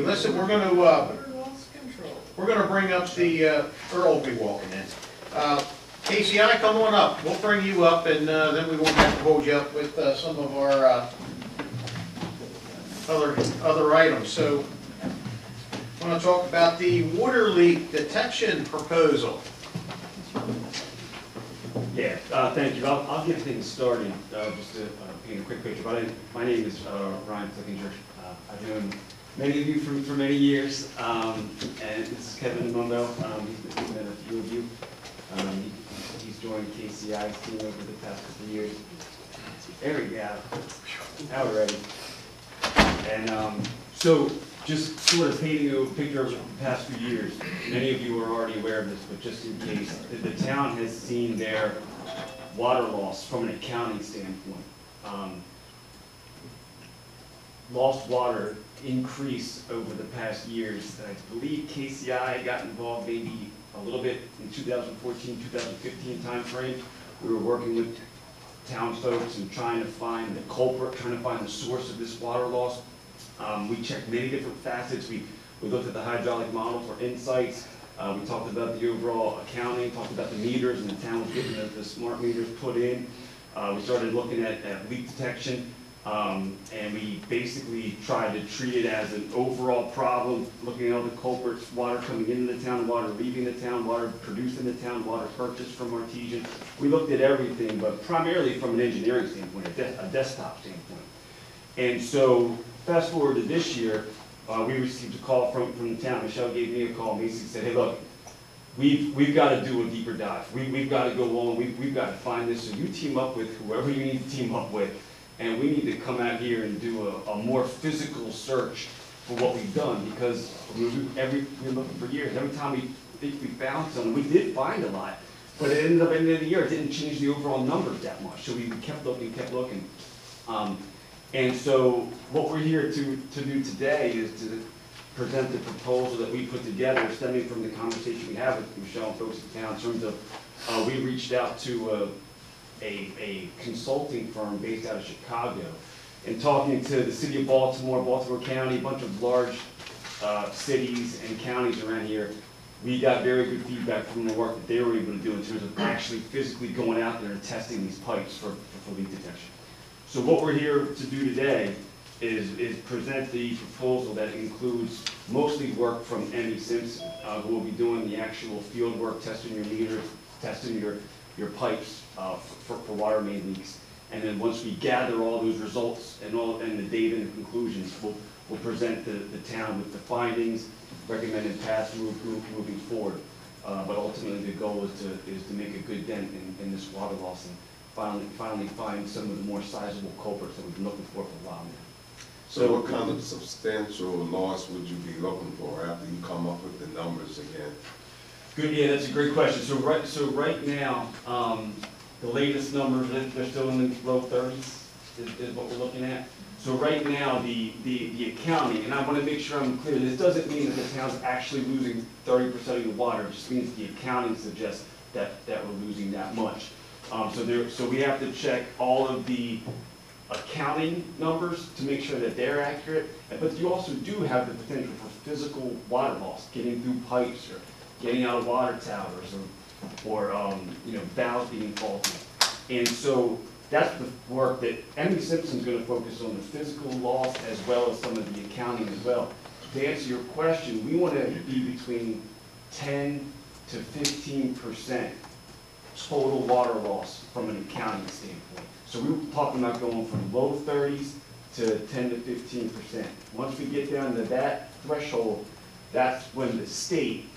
listen, we're going to bring up the Earl will be walking in. KCI, come on up. We'll bring you up, and then we won't have to hold you up with some of our other items. So, I want to talk about the water leak detection proposal. Yeah, thank you. I'll get things started just to paint a quick picture. My name is Ryan Flickinger. I've known many of you for many years, and this is Kevin Mundo. He's met a few of you. He's joined KCI's team over the past couple of years. There we go. Now we're ready. And so, just sort of painting a picture of the past few years. Many of you are already aware of this, but just in case, the town has seen their water loss from an accounting standpoint. Lost water increase over the past years. I believe KCI got involved maybe a little bit in 2014, 2015 timeframe. We were working with town folks and trying to find the culprit, trying to find the source of this water loss. We checked many different facets. We looked at the hydraulic model for insights. We talked about the overall accounting, talked about the meters, and the town was getting the smart meters put in. We started looking at leak detection, and we basically tried to treat it as an overall problem, looking at all the culprits, water coming into the town, water leaving the town, water produced in the town, water purchased from artesian. We looked at everything, but primarily from an engineering standpoint, a desktop standpoint. And so, fast forward to this year, we received a call from the town. Michelle gave me a call. Macy said, hey, look, we've got to do a deeper dive. We've got to go on. We've got to find this. So you team up with whoever you need to team up with, and we need to come out here and do a more physical search for what we've done, because we're looking for years. Every time we think we found something, we did find a lot, but it ended up at the end of the year, it didn't change the overall numbers that much. So we kept looking, kept looking. And so what we're here to do today is to present the proposal that we put together, stemming from the conversation we had with Michelle and folks in town, in terms of we reached out to a consulting firm based out of Chicago, and talking to the city of Baltimore, Baltimore County, a bunch of large cities and counties around here. We got very good feedback from the work that they were able to do in terms of actually physically going out there and testing these pipes for leak detection. So what we're here to do today is present the proposal that includes mostly work from Emmy Simpson, who will be doing the actual field work, testing your meters, testing your pipes for water main leaks. And then once we gather all those results and the data and the conclusions, we'll present the town with the findings, recommended paths moving forward. But ultimately the goal is to make a good dent in this water loss, and finally find some of the more sizable culprits that we've been looking for a while now. So what kind of substantial loss would you be looking for after you come up with the numbers again? Good, yeah, that's a great question. So right now, the latest numbers, they're still in the low 30s is what we're looking at. So right now, the accounting, and I want to make sure I'm clear, this doesn't mean that the town's actually losing 30% of the water. It just means the accounting suggests that we're losing that much. So we have to check all of the accounting numbers to make sure that they're accurate, but you also do have the potential for physical water loss, getting through pipes or getting out of water towers or valves being faulty. And so that's the work that Emmy Simpson's going to focus on, the physical loss as well as some of the accounting as well. To answer your question, we want to be between 10 to 15% total water loss from an accounting standpoint. So we were talking about going from low 30s to 10 to 15%. Once we get down to that threshold, that's when the state,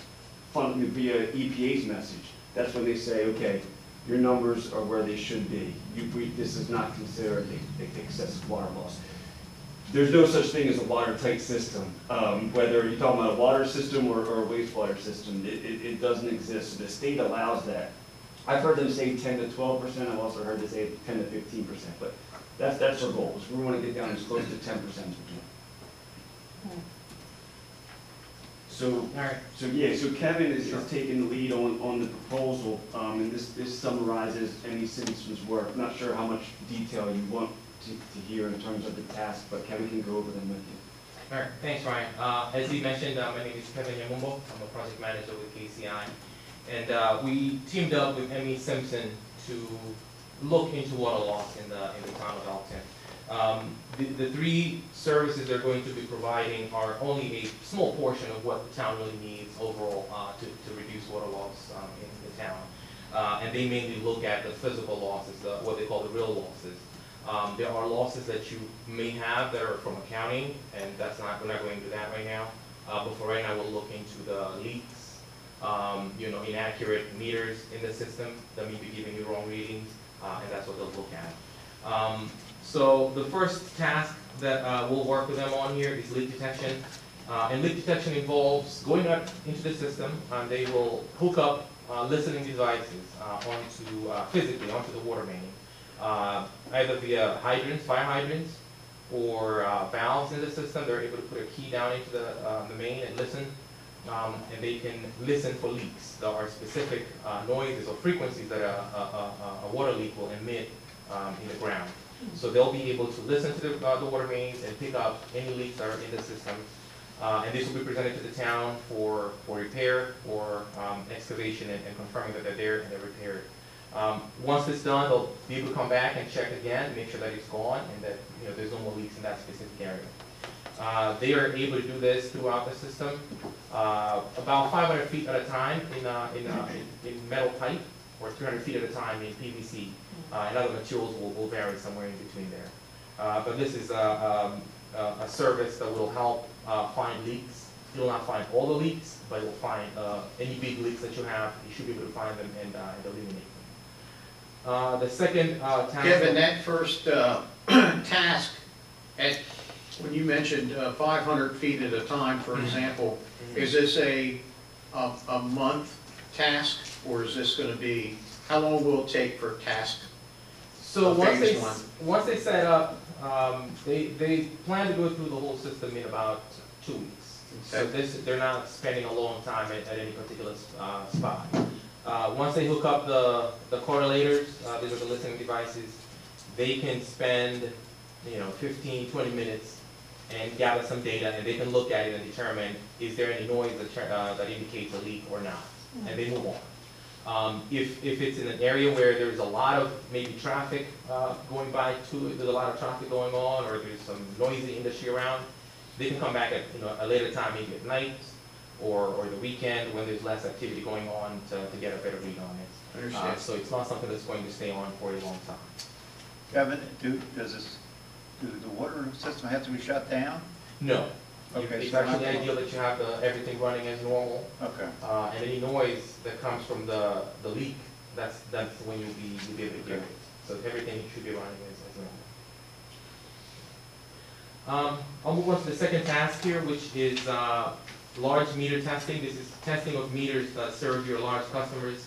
via EPA's message, that's when they say, okay, your numbers are where they should be. This is not considered excessive water loss. There's no such thing as a watertight system. Whether you're talking about a water system or a wastewater system, it doesn't exist. So the state allows that. I've heard them say 10 to 12%. I've also heard them say 10 to 15%. But that's our goal. So we want to get down as close to 10% as we can. So Kevin is taking the lead on the proposal, and this summarizes Emmy Simpson's work. I'm not sure how much detail you want to hear in terms of the task, but Kevin can go over them with you. All right, thanks, Ryan. As he mentioned, my name is Kevin Yamumbo. I'm a project manager with KCI. And we teamed up with Emmy Simpson to look into water loss in the town of Elkton. The three services they're going to be providing are only a small portion of what the town really needs overall to reduce water loss in the town. And they mainly look at the physical losses, what they call the real losses. There are losses that you may have that are from accounting, and we're not going to do that right now. But for right now, we'll look into the leaks, inaccurate meters in the system that may be giving you wrong readings, and that's what they'll look at. So the first task that we'll work with them on here is leak detection. And leak detection involves going out into the system, and they will hook up listening devices physically onto the water main. Either via hydrants, fire hydrants, or valves in the system. They're able to put a key down into the main and listen, and they can listen for leaks. There are specific noises or frequencies that a water leak will emit in the ground. So they'll be able to listen to the water mains and pick up any leaks that are in the system. And this will be presented to the town for repair or excavation and confirming that they're there and they're repaired. Once it's done, they'll be able to come back and check again, make sure that it's gone and that there's no more leaks in that specific area. They are able to do this throughout the system, about 500 feet at a time in metal pipe, or 300 feet at a time in PVC. And other materials will vary somewhere in between there. But this is a service that will help find leaks. You'll not find all the leaks, but you'll find any big leaks that you have. You should be able to find them and eliminate them. The second task... Kevin, that first task, when you mentioned 500 feet at a time, for example, is this a month task, or is this going to be, how long will it take for task? So once they set up, they plan to go through the whole system in about 2 weeks. Okay. So they're not spending a long time at any particular spot. Once they hook up the correlators, these are the listening devices, they can spend 15, 20 minutes and gather some data, and they can look at it and determine is there any noise that indicates a leak or not, and they move on. If it's in an area where there's a lot of maybe traffic going by there's a lot of traffic going on, or there's some noisy industry around, they can come back at a later time, maybe at night, or the weekend when there's less activity going on to get a better read on it. So it's not something that's going to stay on for a long time. Kevin, do the water system have to be shut down? No. Okay, it's actually ideal that you have everything running as normal. Okay. And any noise that comes from the leak, that's when you'll be able to hear it. So everything should be running as normal. I'll move on to the second task here, which is large meter testing. This is testing of meters that serve your large customers.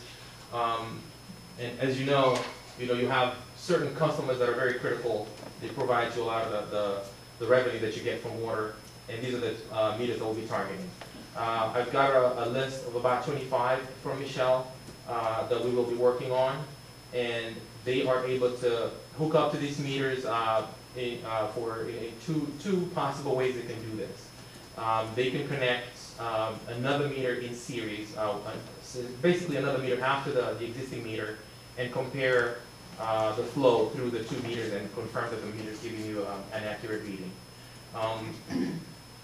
And as you know, you have certain customers that are very critical. They provide you a lot of the revenue that you get from water, and these are the meters that we'll be targeting. I've got a list of about 25 from Michelle that we will be working on, and they are able to hook up to these meters for two possible ways they can do this. They can connect another meter in series, so basically another meter after the existing meter, and compare the flow through the two meters and confirm that the meter is giving you an accurate reading.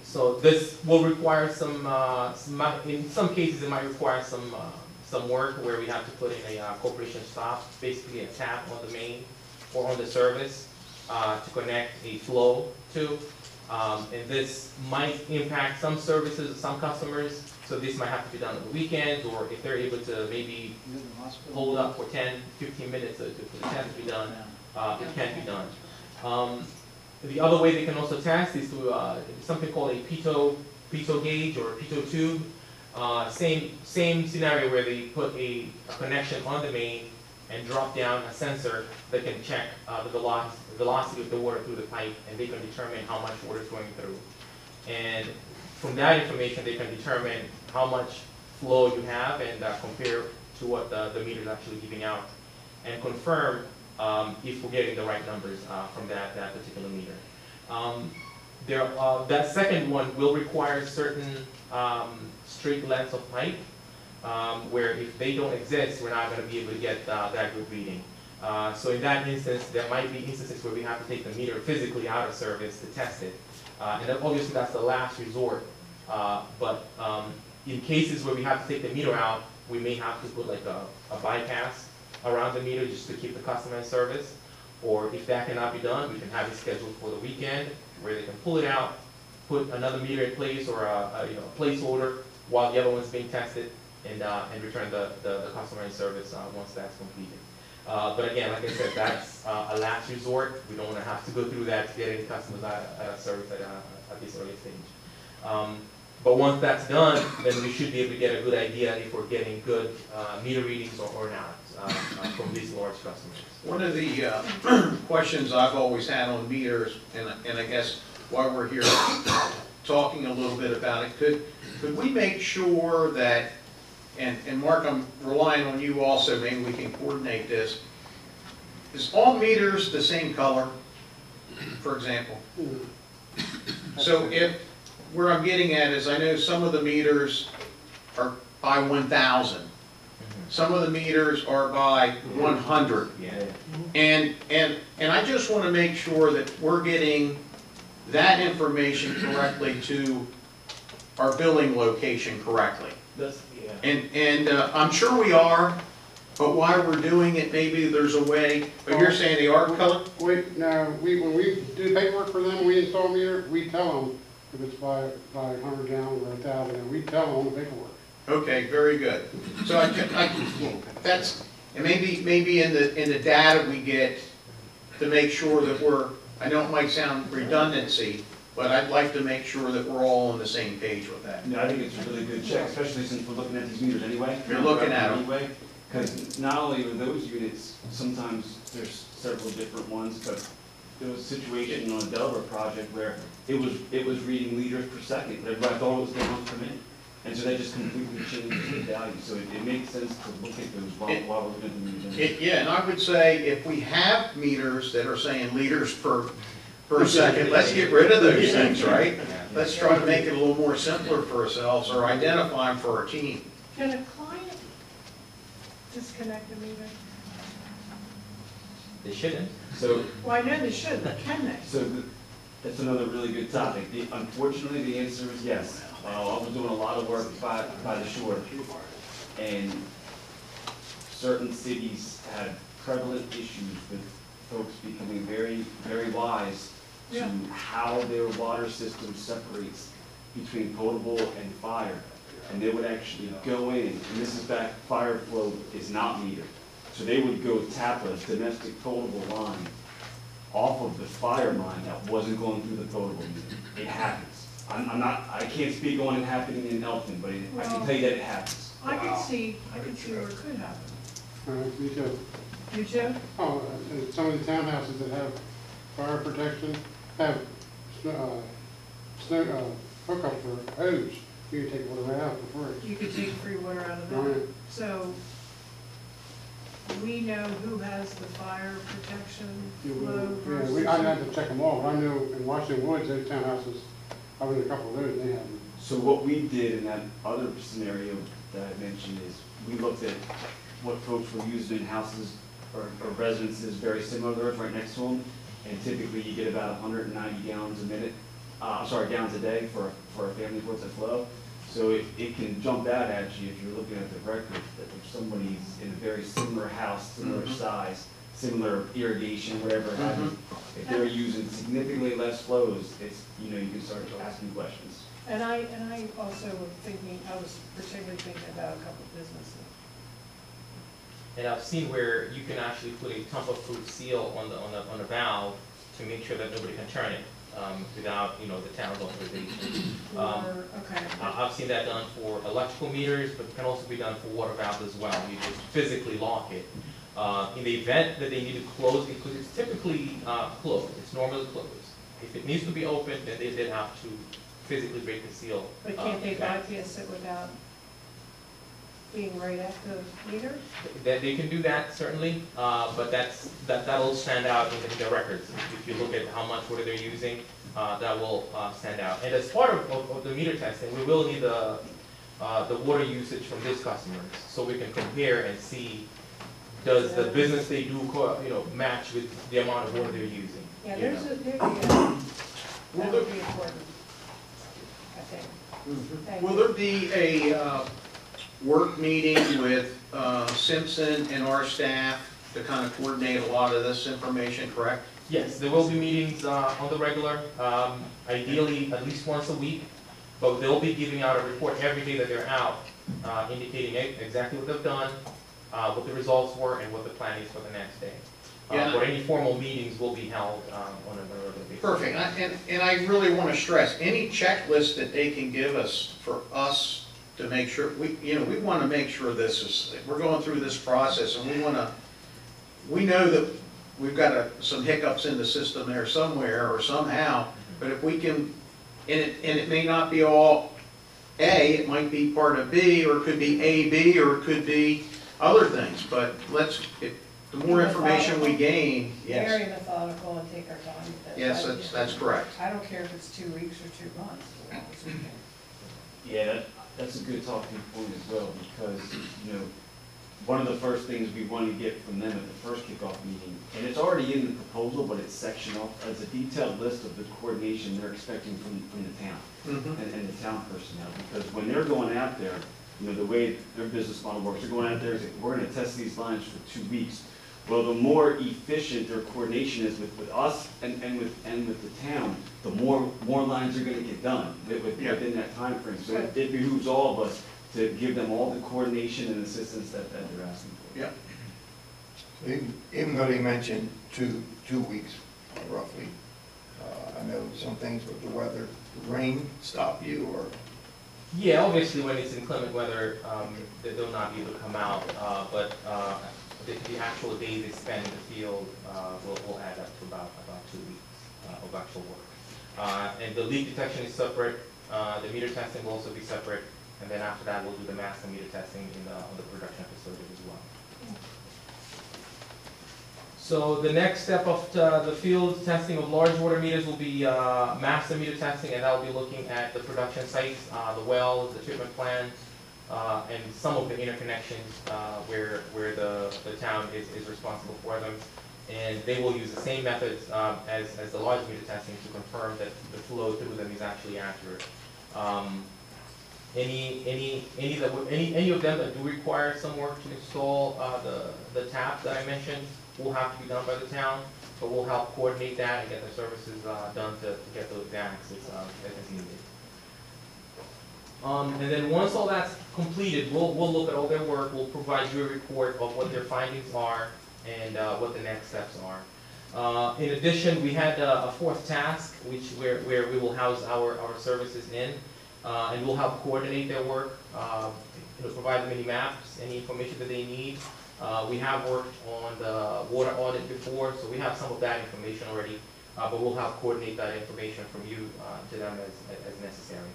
So this will require in some cases it might require some work where we have to put in a corporation stop, basically a tap on the main or on the service to connect a flow to. And this might impact some services, some customers, so this might have to be done on the weekends, or if they're able to maybe hold up for 10, 15 minutes for the test to be done, it can be done. The other way they can also test is through something called a pitot gauge or pitot tube. Same scenario where they put a connection on the main and drop down a sensor that can check the velocity of the water through the pipe, and they can determine how much water is going through. And from that information, they can determine how much flow you have and compare to what the meter is actually giving out, and confirm if we're getting the right numbers from that particular meter. That second one will require certain straight lengths of pipe, where if they don't exist, we're not going to be able to get that good reading. So in that instance, there might be instances where we have to take the meter physically out of service to test it. And then obviously that's the last resort. But in cases where we have to take the meter out, we may have to put like a bypass around the meter just to keep the customer in service. Or if that cannot be done, we can have it scheduled for the weekend where they can pull it out, put another meter in place or a placeholder while the other one's being tested, and return the customer in service once that's completed. But again, like I said, that's a last resort. We don't want to have to go through that to get any customers out of service at this early stage. But once that's done, then we should be able to get a good idea if we're getting good meter readings or not from these large customers. One of the questions I've always had on meters, and I guess while we're here talking a little bit about it, could we make sure that, and Mark, I'm relying on you also, maybe we can coordinate this, is all meters the same color, for example? So if, where I'm getting at is I know some of the meters are by 1,000. Some of the meters are by 100. Yeah. And I just want to make sure that we're getting that information correctly to our billing location correctly. And I'm sure we are, but while we're doing it, maybe there's a way, but you're saying they are colored? No, when we do paperwork for them, we install meter, we tell them if it's by 100 gallons or 1,000, and we tell them on the paperwork. Okay, very good. So that's, and maybe in the data we get to make sure that we're, I know it might sound redundancy, but I'd like to make sure that we're all on the same page with that. No, I think it's a really good check, especially since we're looking at these meters anyway. You're looking at them. Anyway, because not only are those units, sometimes there's several different ones, but there was a situation on a Delaware project where it was reading liters per second, but I thought it was down per minute. And so that just completely changes the value. So it makes sense to look at those while we're looking at the meters. Yeah, and I would say if we have meters that are saying liters per second, let's get rid of those things, right? Let's try to make it a little more simpler for ourselves or identify them for our team. Can a client disconnect a meter? They shouldn't. So Well, I know they should, but can they? So that's another really good topic. Unfortunately, the answer is yes. I was doing a lot of work by the shore, and certain cities had prevalent issues with folks becoming very, very wise to Yeah. how their water system separates between potable and fire. And they would actually go in, and this is back, fire flow is not metered. So they would go tap a domestic potable line off of the fire line that wasn't going through the potable meter. It happens. I can't speak on it happening in Elkton, but I can tell you that it happens. I can see where it could happen. Me too. You too? Oh, some of the townhouses that have fire protection have hookup for hose. You can take water right out for free. You could take free water out of Oh, that. yeah. So, we know who has the fire protection flow Yeah, versus. I'd have to check them all, but I know in Washington Woods, those townhouses, I was in a couple of those, they have them. So what we did in that other scenario that I mentioned is we looked at what folks were using in houses or residences very similar to theirs right next to them. And typically you get about 190 gallons a minute, gallons a day for a family worth of flow. So it can jump out at you if you're looking at the record that if somebody's in a very similar house, similar size, similar irrigation, whatever, if they're using significantly less flows, it's, you can start asking questions. And I also was thinking, I was particularly thinking about a couple of businesses. And I've seen where you can actually put a tamper-proof seal on the valve to make sure that nobody can turn it without the town's authorization. Okay. I've seen that done for electrical meters, but it can also be done for water valves as well. You just physically lock it. In the event that they need to close it, because it's typically closed, it's normally closed. If it needs to be opened, then they did have to physically break the seal. But can't they back. bypass it without being right at the meter? They can do that certainly, but that'll stand out in the records. If you look at how much water they're using, that will send out. And as part of the meter testing, we will need the water usage from these customers, so we can compare and see, does the business they do, match with the amount of water they're using? Yeah, you there's know? a, that would be important, I think. Thank Will you. there be a work meeting with Simpson and our staff to kind of coordinate a lot of this information, correct? Yes, there will be meetings on the regular, ideally at least once a week, but they'll be giving out a report every day that they're out, indicating exactly what they've done, what the results were, and what the plan is for the next day. Yeah. But any formal meetings will be held on a regular basis. Perfect, and I really want to stress, any checklist that they can give us for us to make sure, we want to make sure this is, we're going through this process, and we know that we've got some hiccups in the system there somewhere or somehow, but if we can, and it may not be all A, it might be part of B, or it could be A, B, or it could be other things, but the more information we gain, Very yes, methodical and take our time with this. yes, that's correct. I don't care if it's 2 weeks or 2 months, as long as we can. Yeah, that's a good talking point as well, because, one of the first things we want to get from them at the first kickoff meeting, and it's already in the proposal, but it's sectioned off, as a detailed list of the coordination they're expecting from the town and the town personnel. Because when they're going out there, the way their business model works, they're going out there and saying, we're going to test these lines for 2 weeks. Well, the more efficient their coordination is with us and with the town, the more lines are going to get done within that time frame. So it behooves all of us to give them all the coordination and assistance that they're asking for. Yeah. Even though they mentioned two weeks roughly, I know some things with the weather, rain stop you or? Yeah, obviously when it's inclement weather, they'll not be able to come out, but the actual days they spend in the field will add up to about 2 weeks of actual work. And the leak detection is separate, the meter testing will also be separate, and then after that we'll do the master meter testing on the production facility as well. So the next step of the field testing of large water meters will be master meter testing, and that will be looking at the production sites, the wells, the treatment plants, and some of the interconnections where the town is responsible for them. And they will use the same methods as the large meter testing to confirm that the flow through them is actually accurate. Any of them that do require some work to install the taps that I mentioned will have to be done by the town, but we'll help coordinate that and get the services done to get those access as needed. And then once all that's completed, we'll look at all their work, we'll provide you a report of what their findings are and what the next steps are. In addition, we had a fourth task, where we will house our services in, and we'll help coordinate their work, provide them any maps, any information that they need. We have worked on the water audit before, so we have some of that information already, but we'll help coordinate that information from you to them as necessary.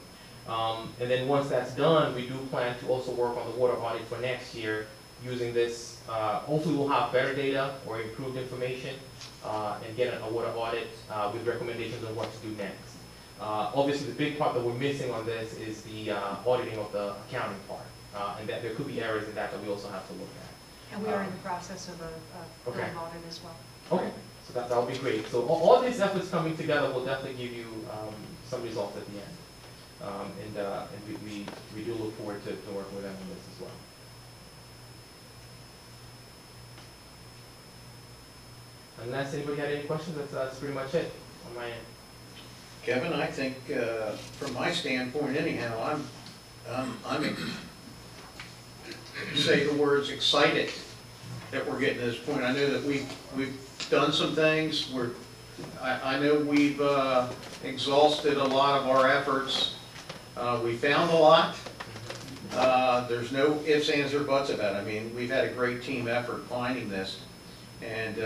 And then once that's done, we do plan to also work on the water audit for next year using this. Hopefully we'll have better data or improved information and get a water audit with recommendations on what to do next. Obviously the big part that we're missing on this is the auditing of the accounting part, and that there could be errors in that we also have to look at. And we are in the process of a Okay. full audit as well. Okay, so that will be great. So all these efforts coming together will definitely give you some results at the end. And we do look forward to working with them on this as well. Unless anybody had any questions, that's pretty much it on my end. Kevin, I think, from my standpoint anyhow, I'm say the words excited that we're getting to this point. I know that we've done some things, I know we've exhausted a lot of our efforts. We found a lot. There's no ifs, ands, or buts about it. I mean, we've had a great team effort finding this, and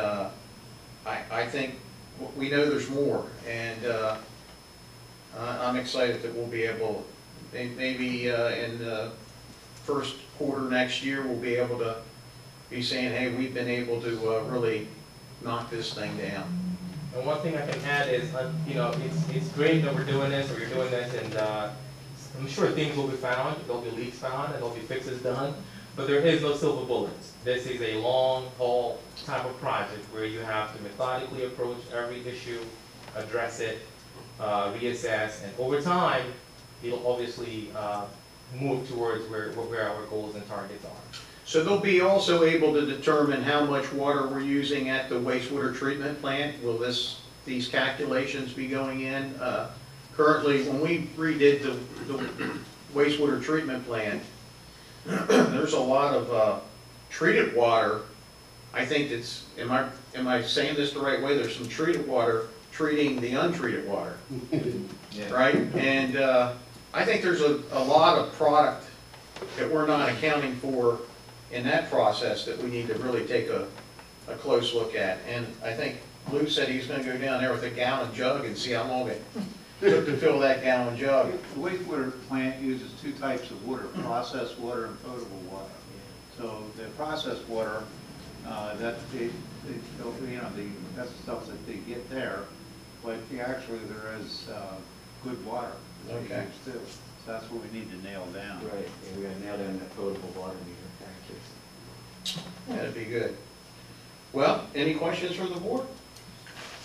I think we know there's more, and I'm excited that we'll be able, maybe in the first quarter next year, we'll be able to be saying, hey, we've been able to really knock this thing down. And one thing I can add is, you know, it's great that we're doing this, or you're doing this, and I'm sure things will be found, there'll be leaks found, and there'll be fixes done, but there is no silver bullets. This is a long haul type of project where you have to methodically approach every issue, address it, reassess, and over time, it'll obviously move towards where our goals and targets are. So they'll be also able to determine how much water we're using at the wastewater treatment plant? Will these calculations be going in? Currently, when we redid the wastewater treatment plant, there's a lot of treated water. I think it's, am I saying this the right way? There's some treated water treating the untreated water, right? And I think there's a lot of product that we're not accounting for in that process that we need to really take a close look at. And I think Lou said he's gonna go down there with a gallon jug and see how long it took to fill that gallon jug. The wastewater plant uses two types of water, processed water and potable water. So the processed water, that's that's the stuff that they get there, but actually there is good water that they Okay. use too. So that's what we need to nail down. Right, and we gotta nail down that potable water meter accuracy. That'd be good. Well, any questions from the board?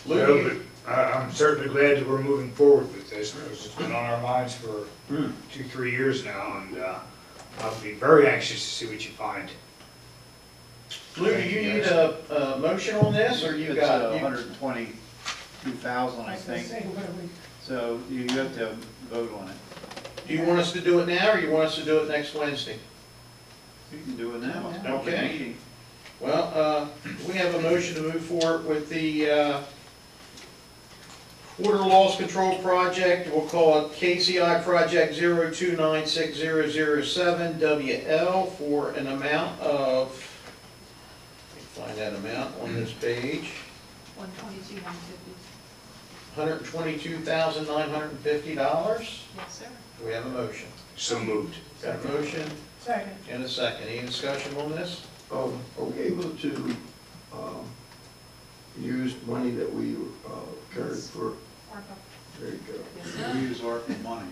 Lou, No, you- but I'm certainly glad that we're moving forward with this, because it's been on our minds for 2-3 years now, and I'll be very anxious to see what you find. Lou, do you need a motion on this, or you It's got? you- 122,000, I I was gonna think. say, what do we, So you have to vote on it. Do you want us to do it now, or you want us to do it next Wednesday? You can do it now. It's not a Okay. meeting. Well, we have a motion to move forward with the water loss control project. We'll call it KCI Project 0296007 WL for an amount of, let me find that amount on this page, 122,950. $122,950. Yes, sir. Do we have a motion? So moved. Got a motion second, and a second. Any discussion on this? Are we able to use money that we carried for, ARPA. there you go. Yes, We sir. use ARPA money.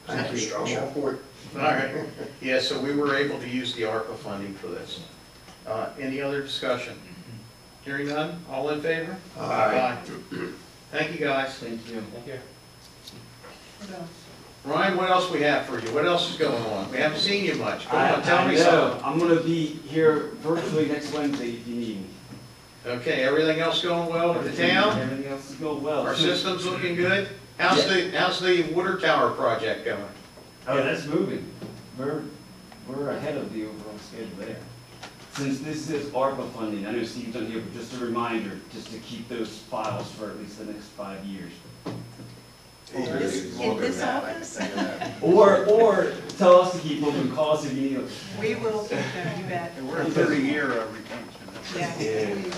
Thank you. I'm all for it. All right. Yeah, so we were able to use the ARPA funding for this. Any other discussion? Hearing none, all in favor? Aye. Thank you, guys. Thank you. Thank you. what else? Ryan, what else we have for you? What else is going on? We haven't seen you much. Come on, tell me something. I'm gonna be here virtually next Wednesday if you need me. Okay, everything else going well with the town? Everything else is going well. Our system's looking good? How's the water tower project going? Oh, that's moving. We're ahead of the overall schedule there. Since this is ARPA funding, I know Steve's on here, but just a reminder, just to keep those files for at least the next 5 years. In this office? Or tell us to keep them and call us if you need them. We will keep them, you bet. And we're a 30-year retention. Yeah.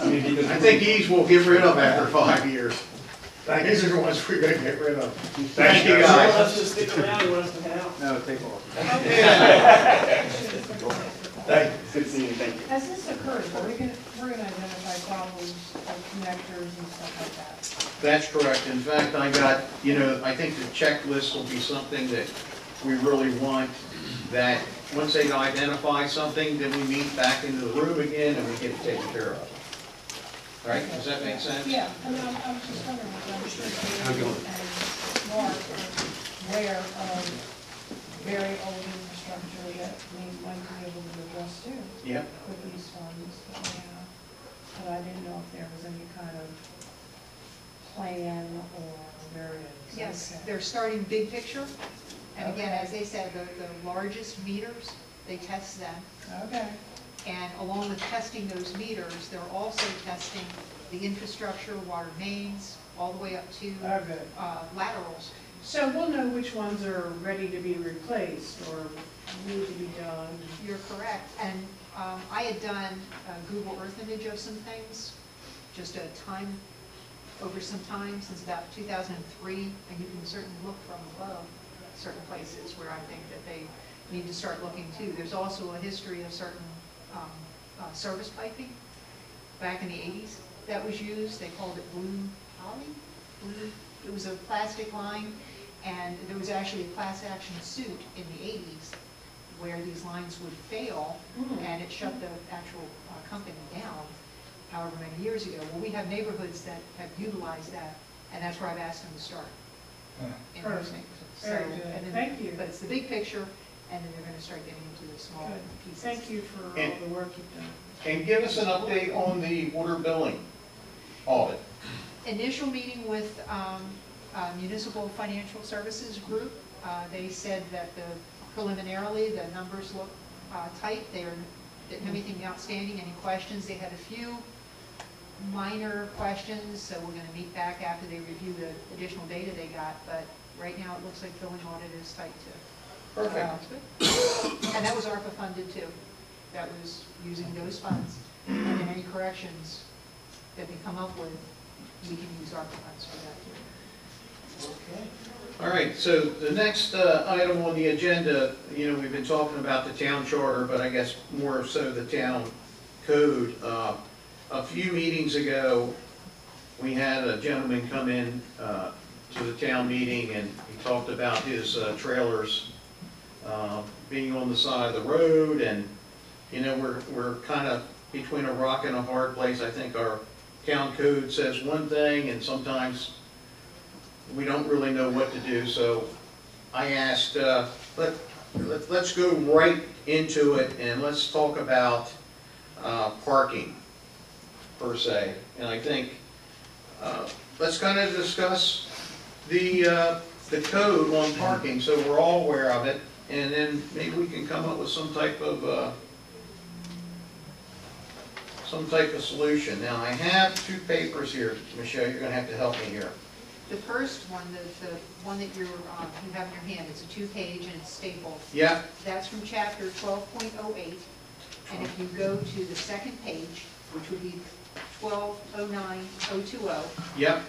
I mean, because I think these we'll get rid of after 5 years. These are the ones we're gonna get rid of. Thank you, you want guys. us to stick around, you want us to head out? No, take off. Thank you. Good seeing you, thank you. As this occurs, we're gonna identify problems like connectors and stuff like that. That's correct. In fact, I got, I think the checklist will be something that we really want, that once they identify something, then we meet back into the room again and we get it taken care of. Right? Does that make sense? Yeah, I mean, I'm just wondering, I'm sure Dave and Mark are aware of very old infrastructure that we might be able to address too Yep. with these funds that we have. But I didn't know if there was any kind of plan or where it is. Yes, Okay. they're starting big picture. And again, as they said, the largest meters, they test them. Okay, And along with testing those meters, they're also testing the infrastructure, water mains, all the way up to oh, good. laterals. So we'll know which ones are ready to be replaced or need to be done. You're correct. And I had done a Google Earth image of some things, just over some time, since about 2003, and you can certainly look from above certain places where I think that they need to start looking too. There's also a history of certain service piping back in the 80s that was used. They called it blue poly, it was a plastic line, and there was actually a class action suit in the 80s where these lines would fail, and it shut the actual company down however many years ago. Well, we have neighborhoods that have utilized that, and that's where I've asked them to start. In those Perfect. neighborhoods. Very So, good. and then- Thank you. But it's the big picture, and then they're gonna start getting into the small Good. pieces. Thank you for all And- the work you've done. And give us an update on the water billing audit. Initial meeting with Municipal Financial Services Group, they said that preliminarily, the numbers look tight. Didn't have anything outstanding, any questions. They had a few minor questions, so we're gonna meet back after they review the additional data they got, but right now it looks like billing audit is tight too. Perfect. And that was ARPA funded too. That was using those funds. And then any corrections that they come up with, we can use ARPA funds for that too. Okay. All right, so the next item on the agenda, we've been talking about the town charter, but I guess more so the town code. A few meetings ago, we had a gentleman come in to the town meeting, and he talked about his trailers being on the side of the road, and, we're kind of between a rock and a hard place. I think our town code says one thing, and sometimes we don't really know what to do, so I asked, let's go right into it, and let's talk about parking, per se. And I think, let's kind of discuss the code on parking, so we're all aware of it, and then maybe we can come up with some type of solution. Now, I have two papers here, Michelle, you're gonna have to help me here. The first one, the one that you have in your hand, it's a 2-page and it's stapled. Yeah, That's from chapter 12.08. And if you go to the second page, which would be 1209.020, yep,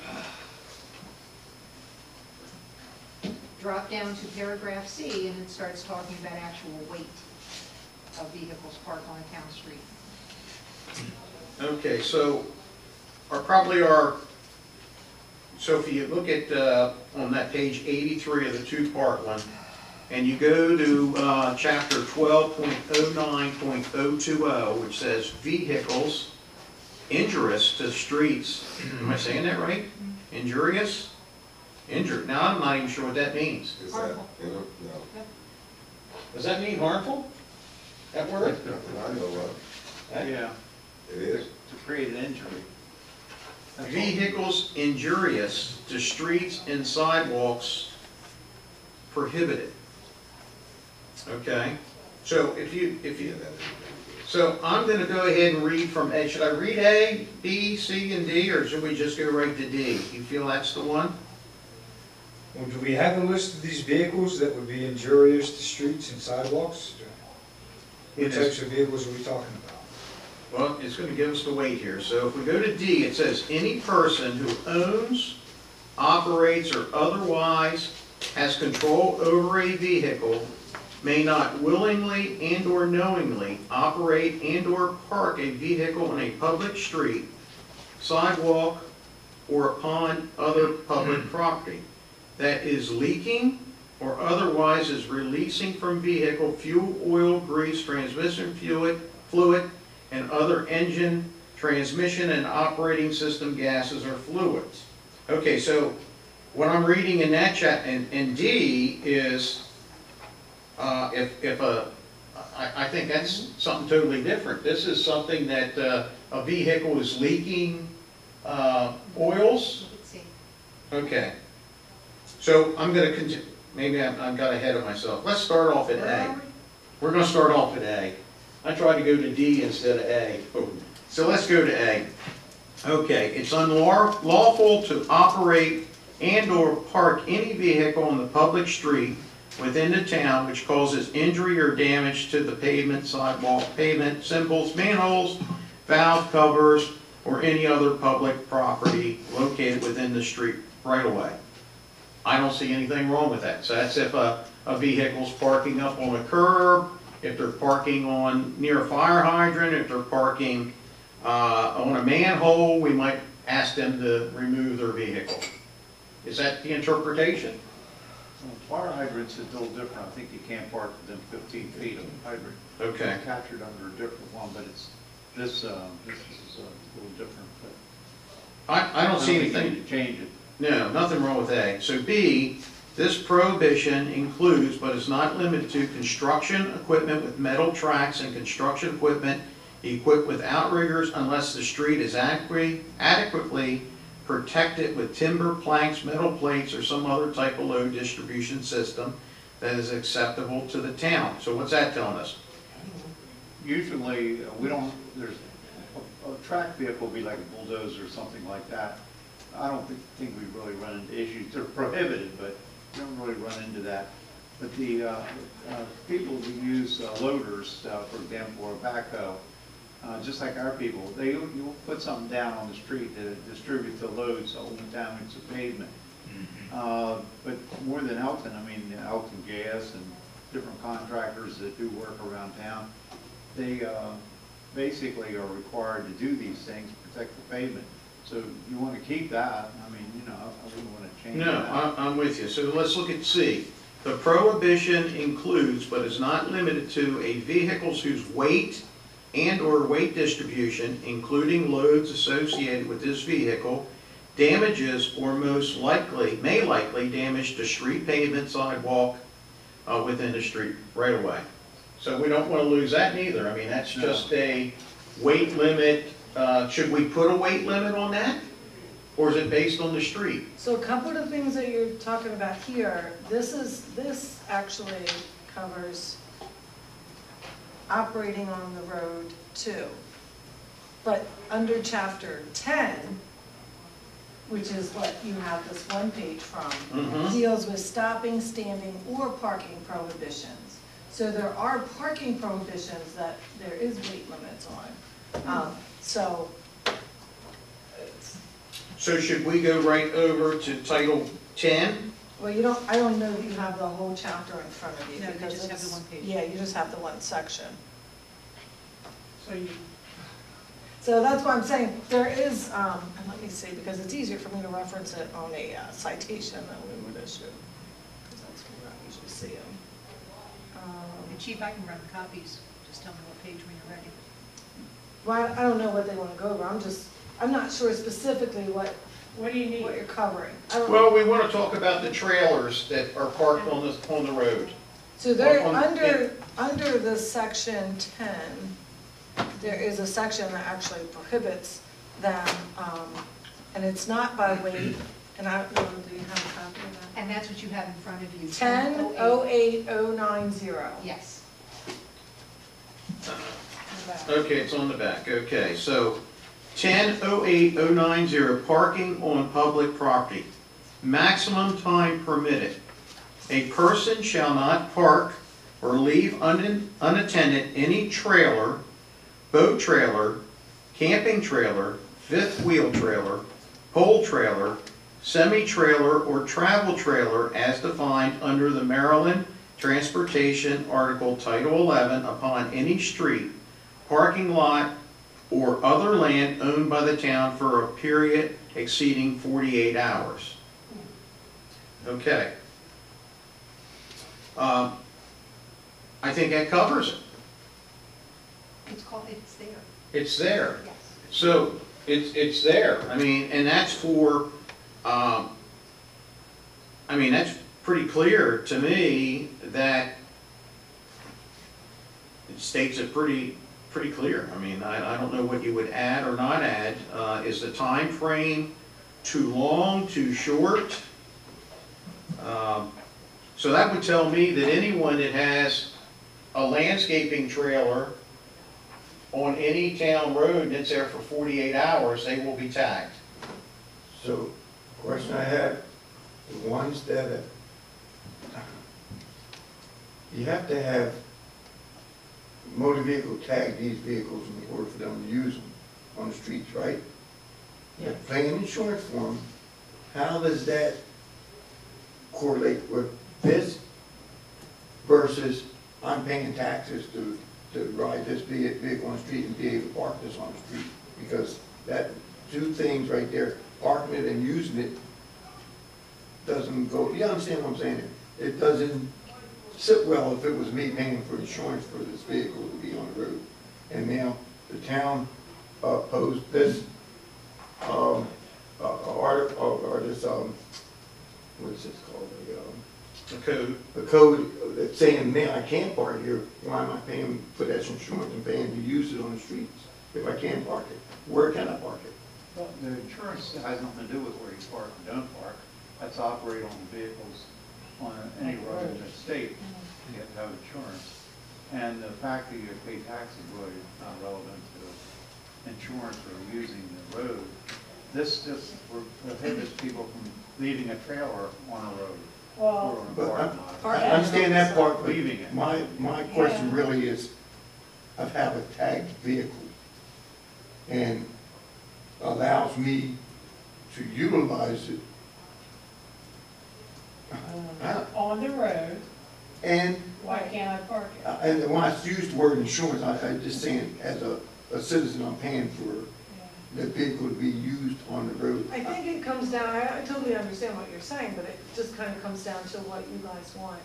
drop down to paragraph C, and it starts talking about actual weight of vehicles parked on a town street. okay, so so if you look at, on that page 83 of the two-part one, and you go to chapter 12.09.020, which says vehicles injurious to streets. Am I saying that right? Injurious? Now, I'm not even sure what that means. Is that, Harmful. no, Does that mean harmful? That word? I know what, Yeah, it is. to create an injury. That's all. Vehicles injurious to streets and sidewalks prohibited. Okay, so so I'm gonna go ahead and read from A. Should I read A, B, C, and D, or should we just go right to D? You feel that's the one? Well, do we have a list of these vehicles that would be injurious to streets and sidewalks? What It is. types of vehicles are we talking about? Well, it's going to give us the weight here. So if we go to D, it says, any person who owns, operates, or otherwise has control over a vehicle may not willingly and/or knowingly operate and/or park a vehicle on a public street, sidewalk, or upon other public property that is leaking or otherwise is releasing from vehicle fuel, oil, grease, transmission fluid, and other engine, transmission, and operating system gases or fluids. Okay, so what I'm reading in that in D is, I think that's something totally different. This is something that a vehicle is leaking oils. Look at C. Okay. So I'm going to continue. Maybe I got ahead of myself. Let's start off at A. We're going to start off at A. I tried to go to D instead of A. So let's go to A. Okay, it's unlawful to operate and/or park any vehicle on the public street within the town which causes injury or damage to the pavement, sidewalk, pavement, symbols, manholes, valve covers, or any other public property located within the street right away. I don't see anything wrong with that. So that's if a vehicle's parking up on a curb, if they're parking near a fire hydrant, if they're parking on a manhole, we might ask them to remove their vehicle. Is that the interpretation? Fire hydrants is a little different. I think you can't park within 15 feet of a hydrant. Okay. It's captured under a different one, but it's, this is a little different. But I don't see think you anything. need to change it. No, nothing wrong with A. So B, this prohibition includes but is not limited to construction equipment with metal tracks and construction equipment equipped with outriggers unless the street is adequately protected with timber, planks, metal plates, or some other type of load distribution system that is acceptable to the town. So what's that telling us? Usually, we don't, there's, a track vehicle would be like a bulldozer or something like that. I don't think we really run into issues. They're prohibited, but we don't really run into that. But the people who use loaders, for example, or backhoe, just like our people, you'll put something down on the street to distribute the load so it won't damage the pavement. But more than Elkton, I mean, Elkton Gas and different contractors that do work around town, they basically are required to do these things, protect the pavement. So you want to keep that. I mean, you know, I wouldn't want to change that. No, I'm with you. So let's look at C. The prohibition includes but is not limited to a vehicles whose weight and/or weight distribution, including loads associated with this vehicle, damages or may likely damage the street pavement, sidewalk within the street right away. So we don't want to lose that neither. I mean, that's just a weight limit. Should we put a weight limit on that? Or is it based on the street? So a couple of the things that you're talking about here, this actually covers operating on the road too. But under chapter 10, which is what you have this one page from, deals with stopping, standing, or parking prohibitions. So there are parking prohibitions that there is weight limits on. So should we go right over to Title 10? Well, I don't know that you have the whole chapter in front of you. No, you because just have the it's- one page. Yeah, you just have the one section. So that's why I'm saying, there is, and let me see, because it's easier for me to reference it on a citation than we would issue. Because that's where I usually see them. And Chief, I can run the copies. Just tell me what page when you're ready. Well, I don't know what they want to go over. I'm not sure specifically what do you need? you're covering. I don't Well, we want to talk about the trailers that are parked on the road. So they're on- under the section 10, there is a section that actually prohibits them, and it's not by weight, and I don't know, do you have a copy of that? And that's what you have in front of you. 10-08090. Yes. Okay, it's on the back. Okay, so 10-08090, parking on public property. Maximum time permitted. A person shall not park or leave unattended any trailer, boat trailer, camping trailer, fifth wheel trailer, pole trailer, semi-trailer, or travel trailer as defined under the Maryland Transportation Article Title 11 upon any street, parking lot, or other land owned by the town for a period exceeding 48 hours. Okay. I think that covers it. It's there. It's there. Yes. So, it's there. I mean, and that's for, that's pretty clear to me that it states it pretty clear. I mean, I don't know what you would add or not add. Is the time frame too long, too short? So that would tell me that anyone that has a landscaping trailer on any town road that's there for 48 hours, they will be tagged. So, question I have, the ones that, you have to have motor vehicle tag these vehicles in order for them to use them on the streets, right? Yeah. But paying insurance for them, how does that correlate with this versus I'm paying taxes to ride this vehicle on the street and be able to park this on the street? Because that two things right there, parking it and using it doesn't go, you understand what I'm saying? It doesn't sit well if it was me paying for insurance for this vehicle to be on the road. And now the town posed this, article, or this, what is this called? The code. The code that's saying, man, I can't park here, why am I paying for that insurance and paying to use it on the streets if I can't park it? Where can I park it? Well, the insurance has nothing to do with where you park and don't park. That's operate on vehicles on any road in the state. You have to have insurance. And the fact that you pay taxes really not relevant to insurance or using the road. This just prohibits people from leaving a trailer on a road. Well, or on a But parking lot. I understand that part, but Leaving it. my question really is, I have a tagged vehicle and allows me to utilize it. On the road, And, why can't I park it? and when I use the word insurance, I'm just saying, as a citizen, I'm paying for the vehicle to be used on the road. I think it comes down, I totally understand what you're saying, but it just kind of comes down to what you guys want.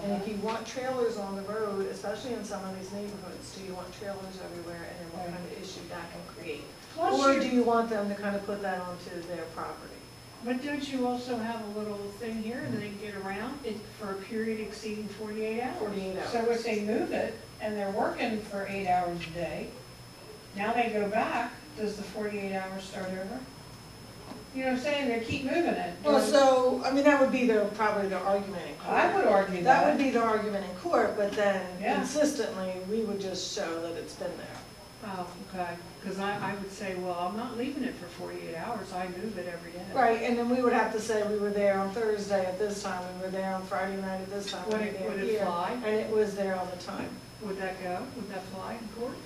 And if you want trailers on the road, especially in some of these neighborhoods, do you want trailers everywhere, and then what kind of issue that can create? Plus Or you- do you want them to kind of put that onto their property? But don't you also have a little thing here, and they get around it for a period exceeding 48 hours? 48 hours. So if they move it, and they're working for 8 hours a day, now they go back, does the 48 hours start over? You know what I'm saying, they keep moving it. Well, so, I mean, that would be probably the argument in court. I would argue That would that. be the argument in court, but then Yeah. consistently, we would just show that it's been there. Oh, okay, because I would say, well, I'm not leaving it for 48 hours, I move it every day. Right, and then we would have to say we were there on Thursday at this time, we were there on Friday night at this time. Would we it- were would there it here, fly? And it was there all the time. Would that go, would that fly in court?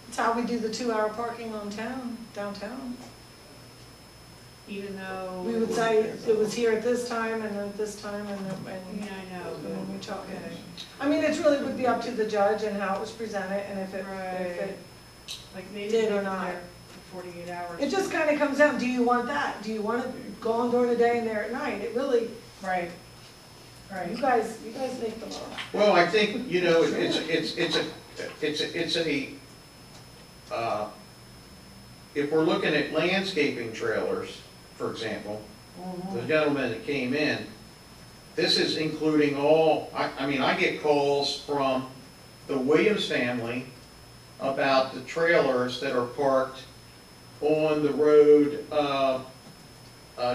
It's how we do the 2-hour parking downtown. Even though. We would say it was here at this time and at this time and Yeah, I know, and then we talk. okay. I mean, it really would be up to the judge and how it was presented and if it, Like maybe Did or leave it not. there for 48 hours. it just kind of comes down, do you want that? Do you want to go on during the day and there at night? It really, Right, you right. guys make the law. Well, I think, you know, if we're looking at landscaping trailers, for example, the gentleman that came in, this is including all, I mean, I get calls from the Williams family about the trailers that are parked on the road,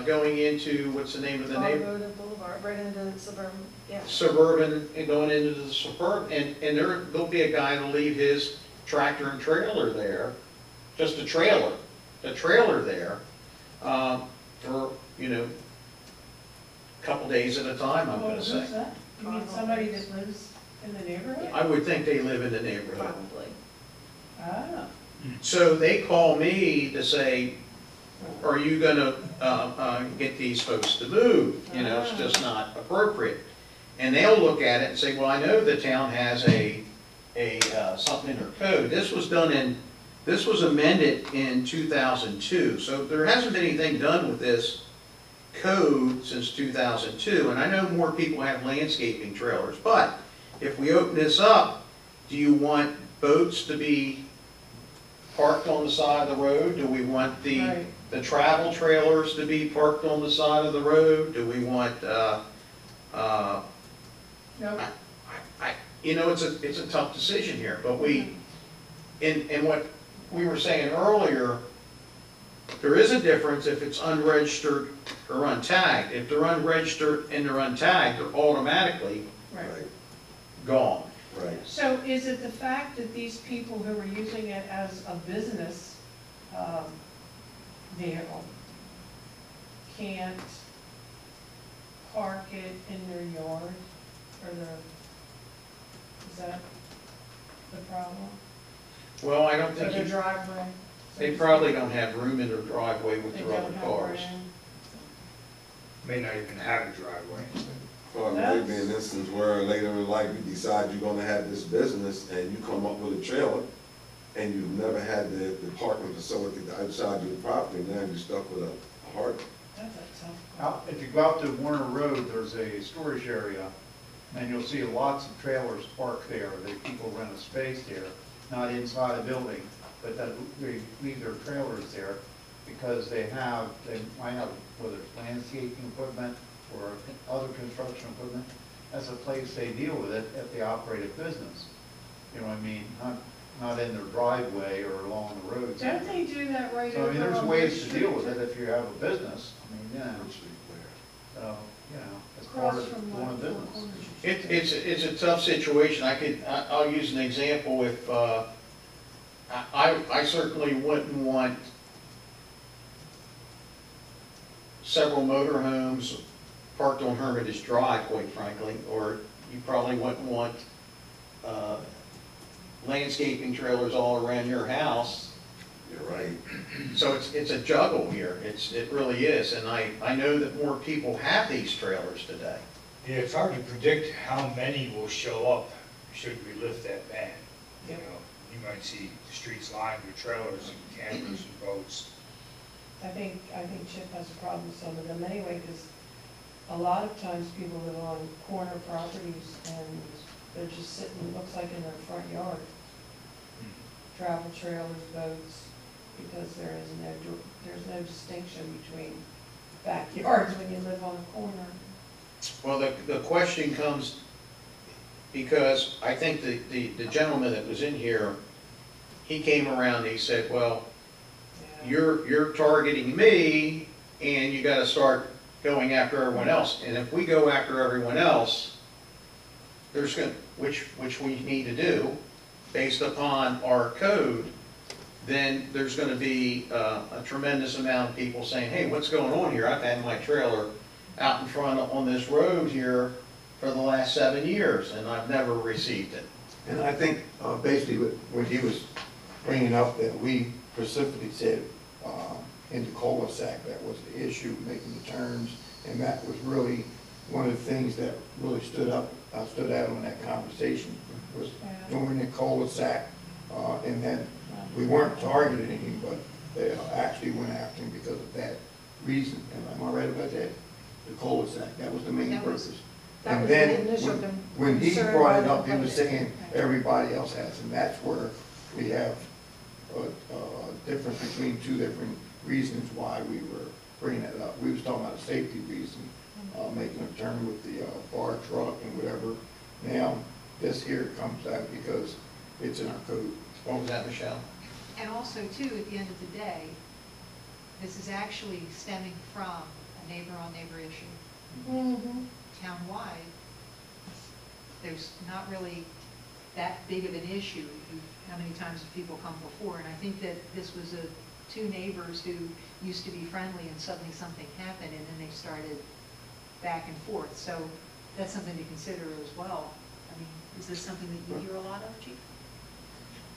going into, what's the name of the On neighborhood? Road and Boulevard, right into suburban, yeah. Suburban and going into the suburban, and there'll be a guy that'll leave his tractor and trailer there, just a trailer there, for, you know, a couple days at a time, I'm Well, gonna who's say. that? You mean somebody that lives in the neighborhood? I would think they live in the neighborhood. Probably. Ah, So they call me to say, are you gonna, get these folks to move? You know, it's just not appropriate. And they'll look at it and say, well, I know the town has something in their code. This was amended in 2002, so there hasn't been anything done with this code since 2002, and I know more people have landscaping trailers, but if we open this up, do you want boats to be parked on the side of the road? Do we want Right. the travel trailers to be parked on the side of the road? Do we want, nope. you know, it's a tough decision here, but and what we were saying earlier, there is a difference if it's unregistered or untagged. If they're unregistered and they're untagged, they're automatically Right. gone. Right. So is it the fact that these people who are using it as a business vehicle can't park it in their yard or is that the problem? Well, I don't Or think their you, driveway? they probably don't have room in their driveway with They their other don't have cars. room. May not even have a driveway. Or maybe an instance where later in life you decide you're gonna have this business and you come up with a trailer and you've never had the parking facility outside your property, now you're stuck with a hard. That's a tough. Out, if you go out to Warner Road, there's a storage area, and you'll see lots of trailers parked there. People rent a space there, not inside a building, but that they leave their trailers there because they might have, whether it's landscaping equipment or other construction equipment, that's a place they deal with it if they operate a business. You know what I mean? Not in their driveway or along the roads. Don't they do that right So, I over mean, there's on ways the to deal street? with it if you have a business. I mean, yeah, so, you know, it's part Across of from doing a like business. Four Corners. It's a tough situation. I'll use an example. If, I certainly wouldn't want several motorhomes parked on Hermitage Drive, quite frankly, or you probably wouldn't want, landscaping trailers all around your house. You're right. So it's a juggle here. It really is. And I know that more people have these trailers today. Yeah, it's hard to predict how many will show up should we lift that ban. You Yep. know, you might see the streets lined with trailers and campers and boats. I think Chip has a problem with some of them anyway, because a lot of times people live on corner properties and they're just sitting, looks like in their front yard. Travel trailers, boats, because there's no distinction between backyards when you live on a corner. Well, the question comes because I think the gentleman that was in here, he came around and he said, well, Yeah. you're targeting me and you gotta start going after everyone else. And if we go after everyone else, which we need to do based upon our code, then there's gonna be a tremendous amount of people saying, hey, what's going on here? I've had my trailer out in front on this road here for the last 7 years and I've never received it. And I think basically when he was bringing up that we specifically said in the cul-de-sac, that was the issue, making the turns, and that was really one of the things that really stood out in that conversation, was doing the cul-de-sac, and then we weren't targeting him, but they actually went after him because of that reason. Am I right about that? The cul-de-sac, that was the main That was- purpose. That And was the then, initial when he concern brought by it the up, he was public. saying everybody else has, and that's where we have a difference between two different reasons why we were bringing that up. We was talking about a safety reason, making a turn with the bar truck and whatever. Now, this here comes out because it's in our code. What was that, Michelle? And also too, at the end of the day, this is actually stemming from a neighbor-on-neighbor issue. Mm-hmm. Townwide, there's not really that big of an issue. How many times have people come before? And I think that this was two neighbors who used to be friendly and suddenly something happened and then they started back and forth. So that's something to consider as well. I mean, is this something that you hear a lot of, Chief?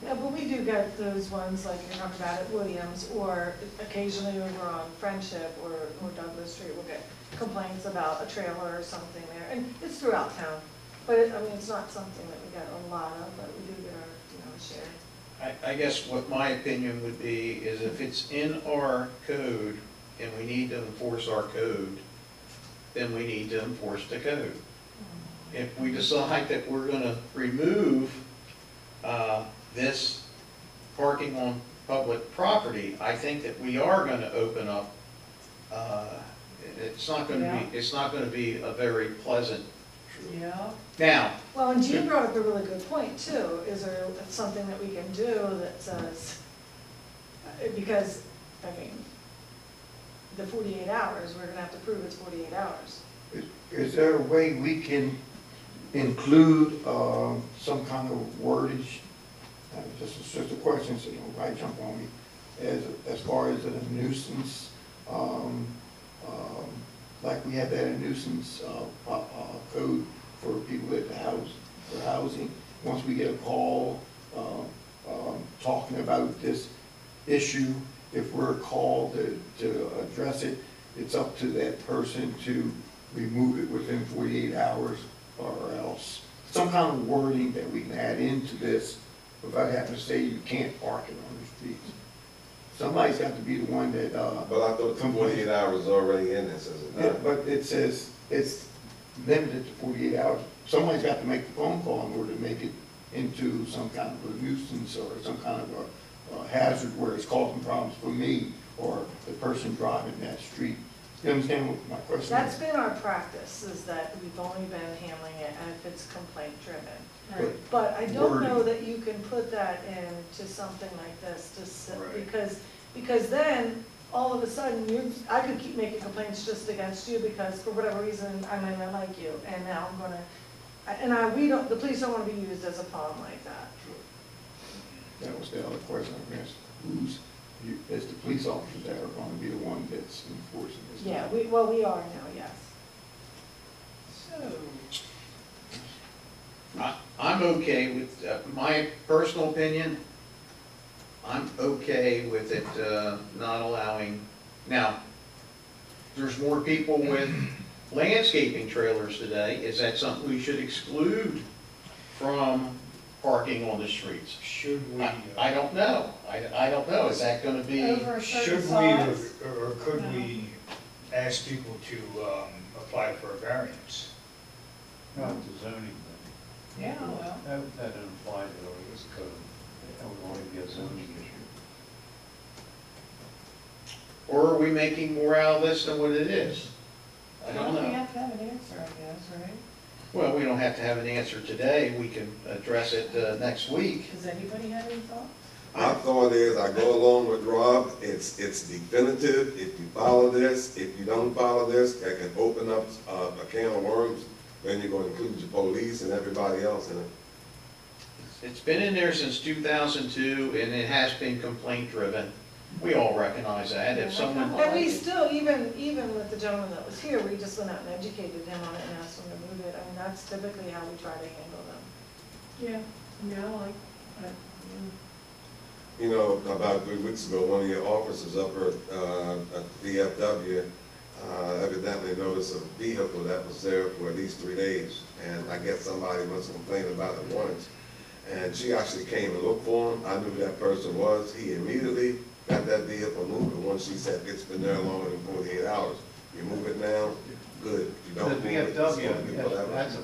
Yeah, but we do get those ones like you're talking about at Williams, or occasionally over on Friendship or Douglas Street, we'll get complaints about a trailer or something there, and it's throughout town. But I mean, it's not something that we get a lot of, but we do get our, share. I guess what my opinion would be is if it's in our code and we need to enforce our code, then we need to enforce the code. If we decide that we're gonna remove this parking on public property, I think that we are gonna open up, it's not gonna be a very pleasant. Yeah. Now, Well, and Gene brought up a really good point too. Is there something that we can do that says, because, I mean, the 48 hours, we're gonna have to prove it's 48 hours. Is there a way we can include some kind of wordage? Just a question, so you don't right jump on me. As far as a nuisance, like we have that a nuisance code for people at the house, for housing. Once we get a call talking about this issue, if we're called to address it, it's up to that person to remove it within 48 hours or else. Some kind of wording that we can add into this if I happen to say you can't park it on the streets. Somebody's got to be the one that, But I thought the 48 hours is already in this, is it yeah, not? but it says it's limited to 48 hours. Somebody's got to make the phone call in order to make it into some kind of a nuisance or some kind of a hazard where it's causing problems for me or the person driving that street. You understand what my question That's is? been our practice, is that we've only been handling it if it's complaint driven. Right. But I don't know Wording. that you can put that into something like this, Right. because then, all of a sudden, I could keep making complaints just against you because for whatever reason, I might not like you, and now I'm gonna, the police don't wanna be used as a pawn like that. That was the other question I asked. It's the police officers that are going to be the one that's enforcing this. Yeah, we are now, yes. So, I'm okay with, my personal opinion, I'm okay with it not allowing, now, there's more people with landscaping trailers today, is that something we should exclude from parking on the streets? Should we, I don't know, I don't know, is that gonna be? over a should certain we, size? or could we ask people to apply for a variance? Not the zoning thing. Yeah, well, That doesn't apply to this code. That would only be a zoning issue. Or are we making more out of this than what it is? I don't we know. have to have an answer, I guess, right? Well, we don't have to have an answer today, we can address it next week. Does anybody have any thoughts? My thought is, I go along with Rob, it's definitive, if you follow this, if you don't follow this, that can open up a can of worms, then you're gonna include your police and everybody else in it. It's been in there since 2002, and it has been complaint driven. We all recognize that, if someone. And we still, even with the gentleman that was here, we just went out and educated him on it and asked him to move it. I mean, that's typically how we try to handle them. Yeah, You know, about 3 weeks ago, one of your officers up at VFW evidently noticed a vehicle that was there for at least 3 days. And I guess somebody must have complained about it once. And she actually came and looked for him. I knew who that person was. He immediately got that vehicle moved. And once she said it's been there longer than 48 hours, you move it now, good. If you The don't move it, it's gonna be VFW, whatever. that's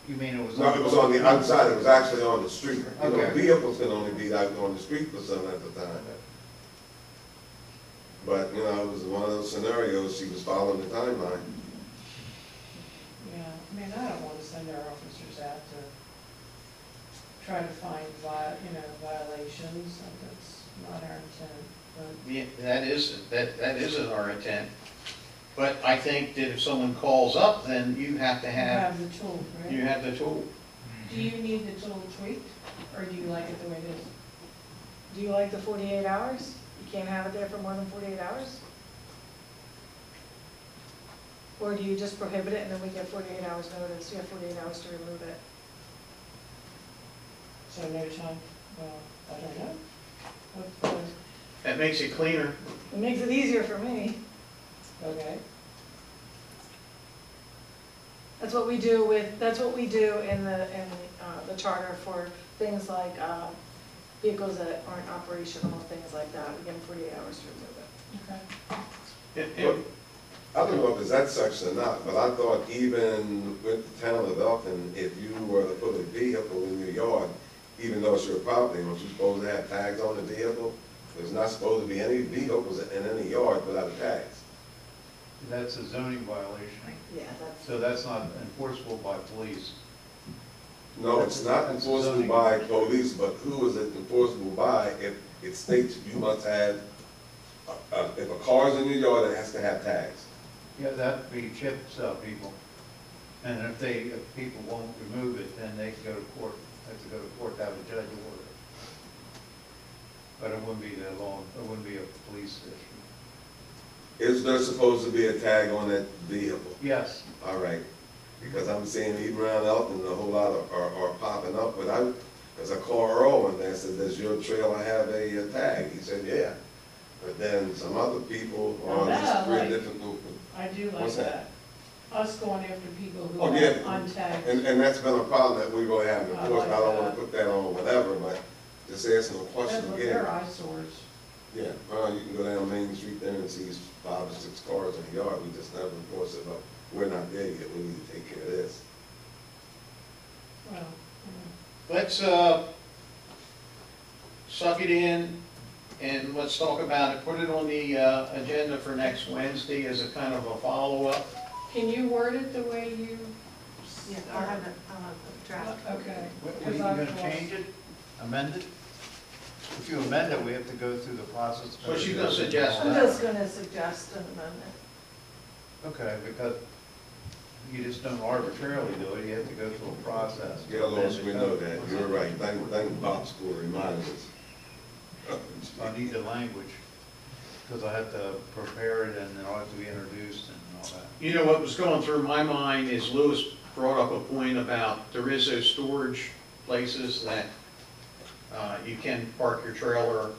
you mean it was? No, it was on the outside, it was actually on the street. You know, Okay. vehicles can only be out on the street for some at the time. But, you know, it was one of those scenarios, she was following the timeline. yeah, I mean, I don't want to send our officers out to try to find violations, that's not our intent, but. Yeah, that isn't our intent. But I think that if someone calls up, then you have to You have, have the tool, right? you have the tool. Do you need the tool tweaked, or do you like it the way it is? Do you like the 48 hours? You can't have it there for more than 48 hours? Or do you just prohibit it and then we get 48 hours notice? You have 48 hours to remove it. So no time, well, I don't know. What's That makes it cleaner. It makes it easier for me. okay, That's what we do in the charter for things like vehicles that aren't operational, things like that. We give them 48 hours to remove it. okay. I don't know if it's that section or not, but I thought even with the town of Elkton, if you were to put a vehicle in your yard, even though it's your property, weren't you supposed to have tags on the vehicle? There's not supposed to be any vehicles in any yard without tags. That's a zoning violation, Yeah, that's. so that's not enforceable by police. No, it's not That's enforceable zoning. by police, but who is it enforceable by? If it states you must have, if a car's in your yard, it has to have tags. Yeah, that'd be chips people. And if people won't remove it, then they can go to court, have to go to court to have a judge order. But it wouldn't be the law, it wouldn't be a police issue. Is there supposed to be a tag on that vehicle? Yes, All right, because I'm seeing even around Elkton, a whole lot are popping up without, there's a car Earl in there, said, does your trailer have a tag? He said, yeah. But then some other people Now are that just I three like. different movements. I do like What's that. Us going after people who Oh, are yeah. untagged. And that's been a problem that we're gonna have to I enforce. like I don't wanna that. put that on whatever, but just asking a question That was again. their eyesores. Yeah, you can go down Main Street there and see 5 or 6 cars in the yard, we just never enforce it, but we're not there yet, we need to take care of this. Well, Let's, suck it in and let's talk about it. Put it on the, agenda for next Wednesday as a kind of a follow-up. can you word it the way you? Yeah, I'll have a draft. Okay. What are 'Cause you I've gonna lost- change it, amend it? If you amend it, we have to go through the process. of- What you gonna suggest? I'm just gonna suggest an amendment. Okay, because you just don't arbitrarily do it, you have to go through a process. Yeah, Lois, we know that, you're right, thank Bob for reminding us. I need the language, because I have to prepare it and then I'll have to be introduced and all that. You know, what was going through my mind is Lewis brought up a point about there is those storage places that you can park your trailer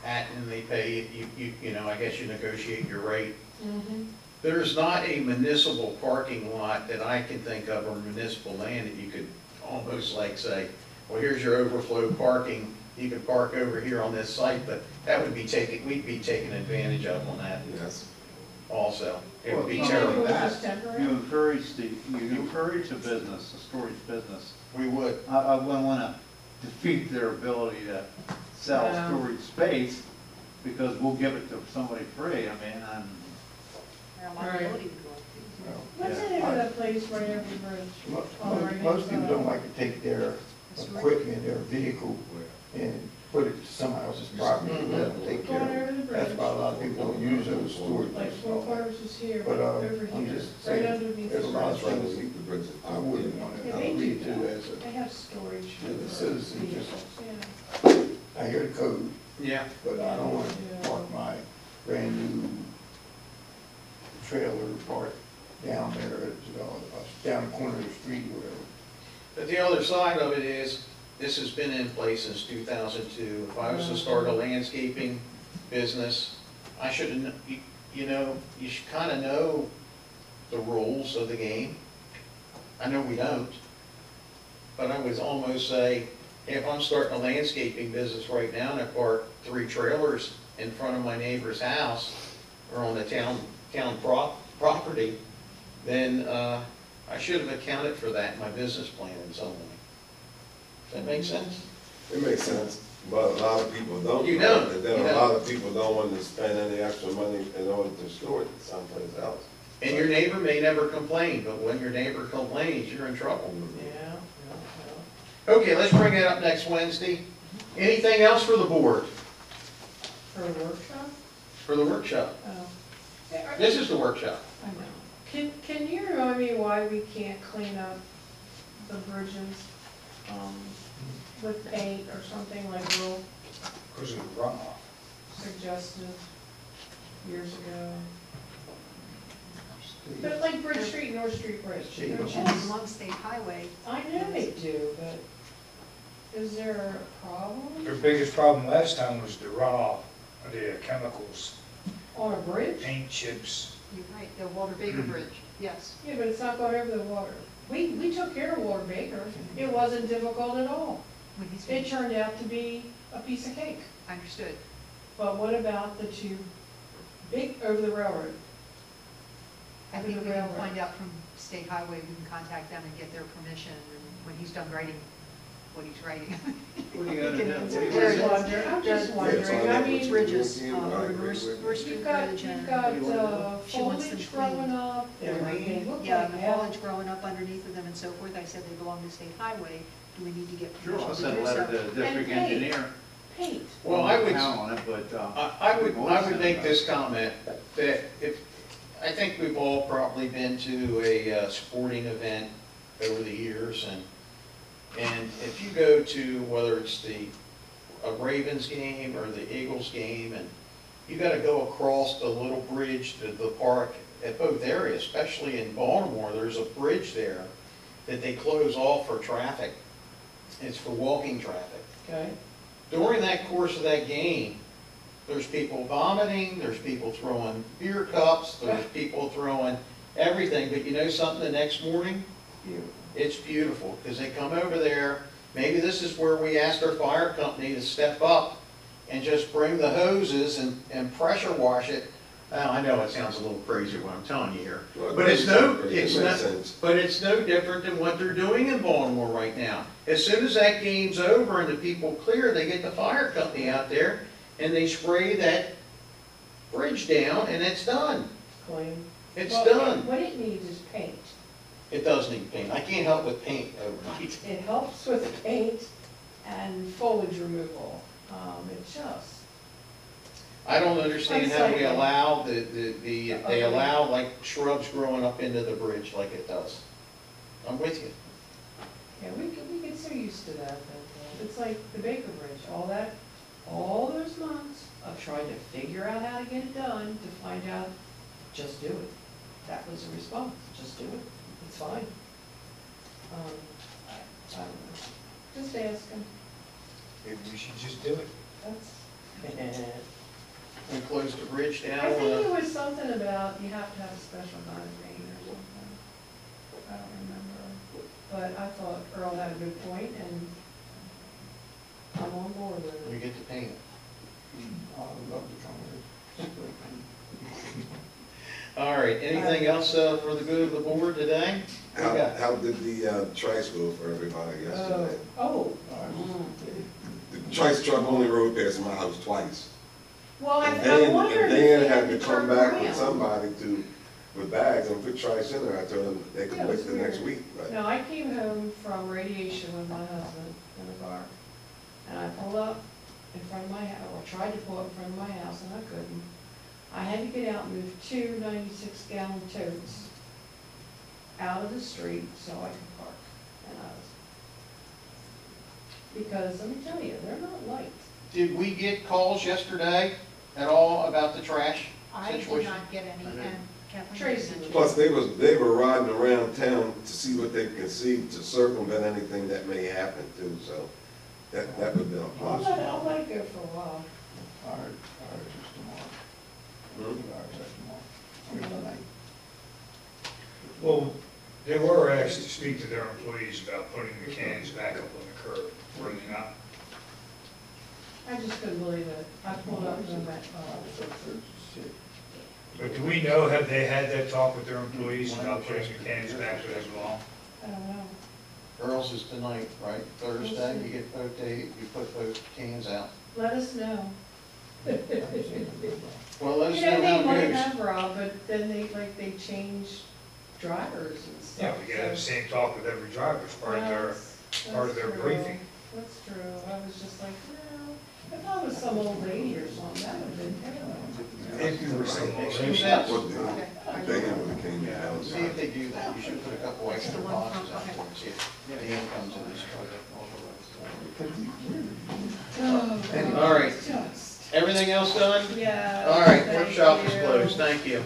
at and they pay, you know, I guess you negotiate your rate. Mhm. There's not a municipal parking lot that I can think of, or municipal land that you could almost like say, well, here's your overflow parking, you could park over here on this site, but that would be we'd be taking advantage of on that Yes. also. It would be Well, terrible. Maybe that, just temporary? You encourage the business, the storage business. We would. I wouldn't wanna defeat their ability to sell Yeah. storage space, because we'll give it to somebody free, I mean, Our liability to go up too. What's the name of that place right over the bridge? On the right-hand Most people side. don't like to take their equipment, their vehicle, and put it to somebody else's property, and let them take care Going of over the it. bridge. That's why a lot of people don't use those storage Like places. four cars is here, But, over I'm here, just right saying, underneath there's the a lot of bridge. Trying to things keep the bridges. I wouldn't want Yeah, to they agree do to that. as They have storage. As a citizen, just- vehicles, yeah. I hear the code, Yeah. but I don't want Yeah. to park my brand new trailer parked down there, down the corner of the street or whatever. But the other side of it is, this has been in place since 2002. If I was to start a landscaping business, I should have, you know, you should kind of know the rules of the game. I know we don't. But I would almost say, if I'm starting a landscaping business right now and I park 3 trailers in front of my neighbor's house or on the town property, then I should have accounted for that in my business plan in some way. Does that make sense? It makes sense, but a lot of people don't. You don't. And then You a don't. lot of people don't want to spend any extra money in order to store it someplace else. And your neighbor may never complain, but when your neighbor complains, you're in trouble. Yeah, Okay, let's bring that up next Wednesday. Anything else for the board, For a workshop? for the workshop? Oh. This is the workshop. I know. Can you remind me why we can't clean up the bridges, with paint or something like Will Because of the runoff. suggested years ago? But like Bridge Street, North Street Bridge, they're It's just, along State Highway. I know they do, but is there a problem Their biggest problem last time was the runoff of the chemicals, on a bridge? paint chips. You're right, the Walter Baker Bridge, yes. Yeah, but it's not going over the water. We took care of Walter Baker. It wasn't difficult at all. When he's It turned out to be a piece of cake. understood. But what about the 2 big over the railroad? I Over think the we can railroad. find out from State Highway, we can contact them and get their permission, and when he's done writing what he's writing. What are you gonna we can do? answer What are you there. gonna I'm just wondering, I mean, Bridges, I agree North with North Street you've got, Bridge you've and. got She wants them foliage cleaned. growing up, they look Yeah, like the hell. foliage growing up underneath of them and so forth. I said they belong to State Highway. Do we need to get Sure, permission I'll to send a do letter so? to the district And paint. engineer. Paint. Well, I would, Count on it, but, I would make this comment, that if, I think we've all probably been to a sporting event over the years, and if you go to, whether it's a Ravens game or the Eagles game, and you gotta go across the little bridge to the park at both areas, especially in Baltimore, there's a bridge there that they close off for traffic. It's for walking traffic. Okay. During that course of that game, there's people vomiting, there's people throwing beer cups, there's people throwing everything, but you know something, the next morning, it's beautiful, because they come over there, Maybe this is where we asked our fire company to step up and just bring the hoses and pressure wash it. I know it sounds a little crazy what I'm telling you here, but it's no different than what they're doing in Baltimore right now. As soon as that game's over and the people clear, they get the fire company out there and they spray that bridge down and it's done. Clean. It's Well, done. What it needs is paint. It does need paint. I can't help with paint overnight. It helps with paint and foliage removal. It just, I don't understand how we Unsightly. allow they allow like shrubs growing up into the bridge like it does. I'm with you. yeah, we get so used to that, it's like the Baker Bridge, all those months of trying to figure out how to get it done, to find out, just do it. That was the response, just do it, it's fine. I don't know, just ask them, Maybe we should just do it. that's. We close the bridge down. I think it was something about you have to have a special kind of rain or something. I don't remember. But I thought Earl had a good point, and I'm on board with You it. get to paint it. I would love to come with. All right, anything else for the good of the board today? What we got? How did the trash go for everybody yesterday? Oh, The trash truck only rode past my house twice. well, I And wondered if Dan they had had to to turn come back with around. somebody with bags and put trash in there. I told them they could Yeah, it wait was till next weird. week, but. No, I came home from radiation with my husband in the car, and I pulled up in front of my house, or tried to pull up in front of my house, and I couldn't. I had to get out and move two 96-gallon totes out of the street so I could park, and because, let me tell you, they're not light. Did we get calls yesterday at all about the trash I did situation? not get any, and Kathleen. Tracy. mentioned- Plus, they were riding around town to see what they could see to circumvent anything that may happen too, so that would be a I'll plus. let it go for a while. All right, just tomorrow. Hmm? All right, tomorrow. Tonight. Well, they were asked to speak to their employees about putting the cans back up on the curb, were they not? I just couldn't believe it. I pulled up and went, But do we know, have they had that talk with their employees about putting the cans back as well? I don't know. Earl's is tonight, right? Thursday, you get both days, you put both cans out. Let us know. Well, let us You know, know they how might it goes. have, Rob, but then they change drivers and stuff. Yeah, we gotta have the so- same talk with every driver as part of Well, their, part of that's their true. briefing. That's true. I was just like, no, if I was some old lady or something, that would have been terrible. If you were some old Excuse lady. that? What they handle the cane down. See if they do that. You should put a couple That's extra the one boxes from- out there and see if Dan comes in this Oh, All right. Just, Everything else done? yeah. All right, thank workshop is you. closed. Thank you.